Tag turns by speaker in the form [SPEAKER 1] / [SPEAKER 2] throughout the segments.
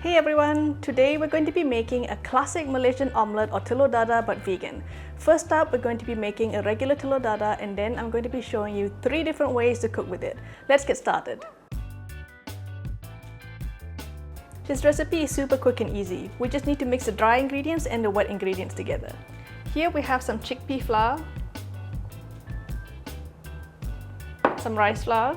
[SPEAKER 1] Hey everyone! Today we're going to be making a classic Malaysian omelette or telur dadar but vegan. First up, we're going to be making a regular telur dadar and then I'm going to be showing you 3 different ways to cook with it. Let's get started. This recipe is super quick and easy. We just need to mix the dry ingredients and the wet ingredients together. Here we have some chickpea flour, some rice flour,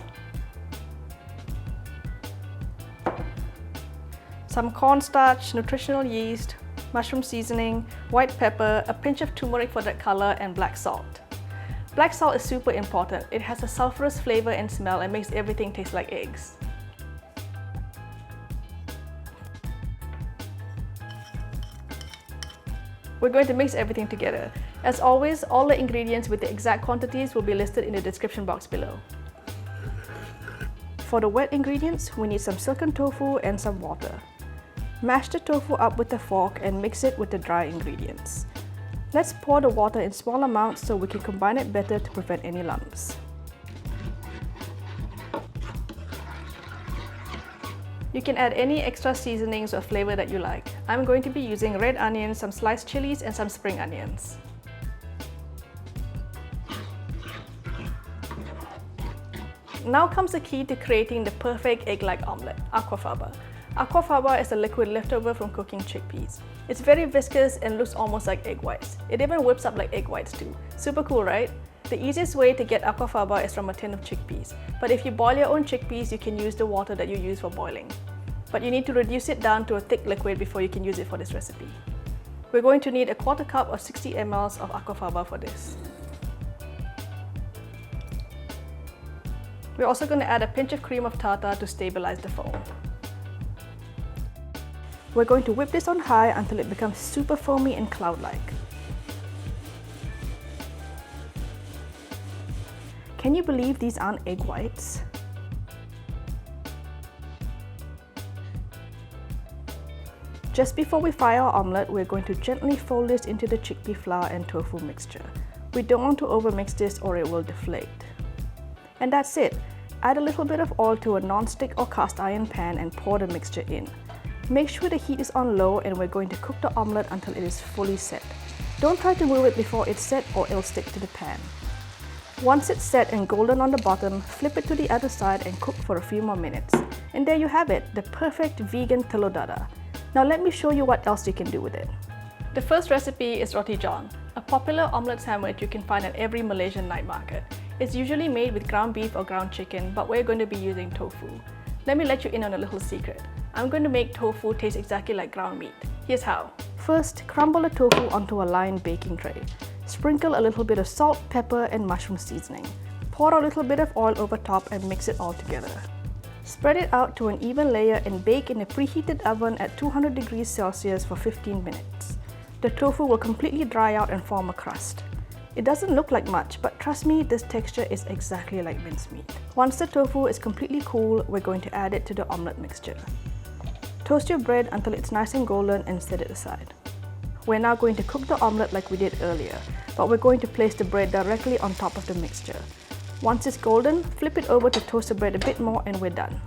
[SPEAKER 1] some cornstarch, nutritional yeast, mushroom seasoning, white pepper, a pinch of turmeric for that color, and black salt. Black salt is super important. It has a sulfurous flavor and smell and makes everything taste like eggs. We're going to mix everything together. As always, all the ingredients with the exact quantities will be listed in the description box below. For the wet ingredients, we need some silken tofu and some water. Mash the tofu up with a fork and mix it with the dry ingredients. Let's pour the water in small amounts so we can combine it better to prevent any lumps. You can add any extra seasonings or flavor that you like. I'm going to be using red onions, some sliced chilies, and some spring onions. Now comes the key to creating the perfect egg-like omelette, aquafaba. Aquafaba is a liquid left over from cooking chickpeas. It's very viscous and looks almost like egg whites. It even whips up like egg whites too. Super cool, right? The easiest way to get aquafaba is from a tin of chickpeas. But if you boil your own chickpeas, you can use the water that you use for boiling. But you need to reduce it down to a thick liquid before you can use it for this recipe. We're going to need a quarter cup or 60 ml of aquafaba for this. We're also going to add a pinch of cream of tartar to stabilize the foam. We're going to whip this on high until it becomes super foamy and cloud-like. Can you believe these aren't egg whites? Just before we fry our omelette, we're going to gently fold this into the chickpea flour and tofu mixture. We don't want to overmix this or it will deflate. And that's it. Add a little bit of oil to a non-stick or cast iron pan and pour the mixture in. Make sure the heat is on low and we're going to cook the omelette until it is fully set. Don't try to move it before it's set or it'll stick to the pan. Once it's set and golden on the bottom, flip it to the other side and cook for a few more minutes. And there you have it, the perfect vegan telur dadar. Now let me show you what else you can do with it. The first recipe is Roti John, a popular omelette sandwich you can find at every Malaysian night market. It's usually made with ground beef or ground chicken, but we're going to be using tofu. Let me let you in on a little secret. I'm going to make tofu taste exactly like ground meat. Here's how. First, crumble the tofu onto a lined baking tray. Sprinkle a little bit of salt, pepper, and mushroom seasoning. Pour a little bit of oil over top and mix it all together. Spread it out to an even layer and bake in a preheated oven at 200 degrees Celsius for 15 minutes. The tofu will completely dry out and form a crust. It doesn't look like much, but trust me, this texture is exactly like mincemeat. Once the tofu is completely cool, we're going to add it to the omelette mixture. Toast your bread until it's nice and golden and set it aside. We're now going to cook the omelette like we did earlier, but we're going to place the bread directly on top of the mixture. Once it's golden, flip it over to toast the bread a bit more and we're done.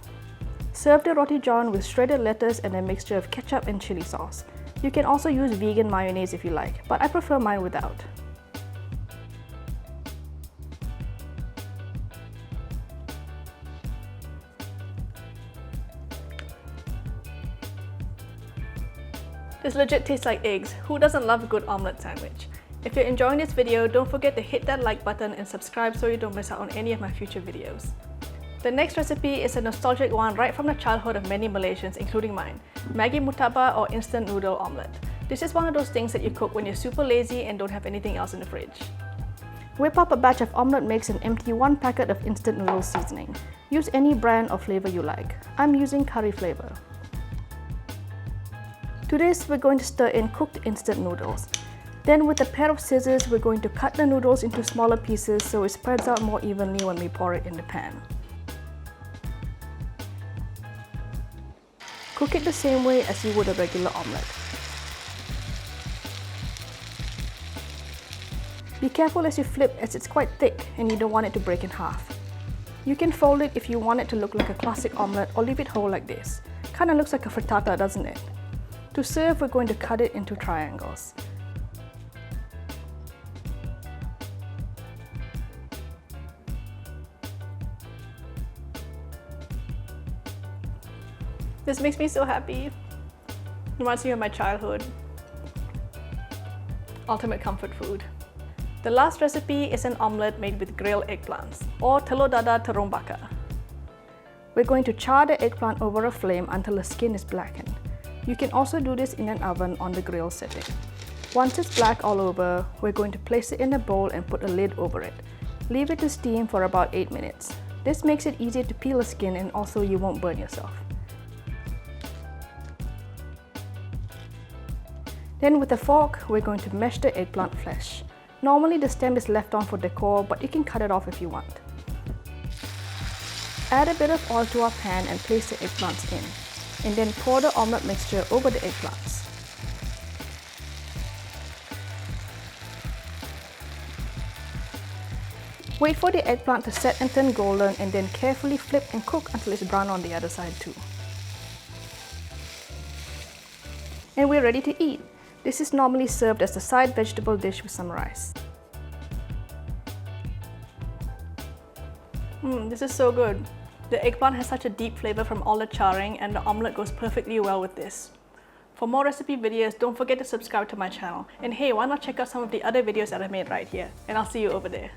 [SPEAKER 1] Serve the Roti John with shredded lettuce and a mixture of ketchup and chili sauce. You can also use vegan mayonnaise if you like, but I prefer mine without. This legit tastes like eggs. Who doesn't love a good omelette sandwich? If you're enjoying this video, don't forget to hit that like button and subscribe so you don't miss out on any of my future videos. The next recipe is a nostalgic one right from the childhood of many Malaysians, including mine. Maggi Murtabak or instant noodle omelette. This is one of those things that you cook when you're super lazy and don't have anything else in the fridge. Whip up a batch of omelette mix and empty 1 packet of instant noodle seasoning. Use any brand or flavor you like. I'm using curry flavor. To this, we're going to stir in cooked instant noodles. Then with a pair of scissors, we're going to cut the noodles into smaller pieces so it spreads out more evenly when we pour it in the pan. Cook it the same way as you would a regular omelette. Be careful as you flip as it's quite thick and you don't want it to break in half. You can fold it if you want it to look like a classic omelette or leave it whole like this. Kinda looks like a frittata, doesn't it? To serve, we're going to cut it into triangles. This makes me so happy. Reminds me of my childhood. Ultimate comfort food. The last recipe is an omelette made with grilled eggplants, or Telur Dadar Terung Bakar. We're going to char the eggplant over a flame until the skin is blackened. You can also do this in an oven on the grill setting. Once it's black all over, we're going to place it in a bowl and put a lid over it. Leave it to steam for about 8 minutes. This makes it easier to peel the skin and also you won't burn yourself. Then with a fork, we're going to mash the eggplant flesh. Normally the stem is left on for decor, but you can cut it off if you want. Add a bit of oil to our pan and place the eggplants in, and then pour the omelette mixture over the eggplants. Wait for the eggplant to set and turn golden, and then carefully flip and cook until it's brown on the other side too. And we're ready to eat. This is normally served as a side vegetable dish with some rice. This is so good. The eggplant has such a deep flavor from all the charring, and the omelette goes perfectly well with this. For more recipe videos, don't forget to subscribe to my channel. And hey, why not check out some of the other videos that I made right here? And I'll see you over there.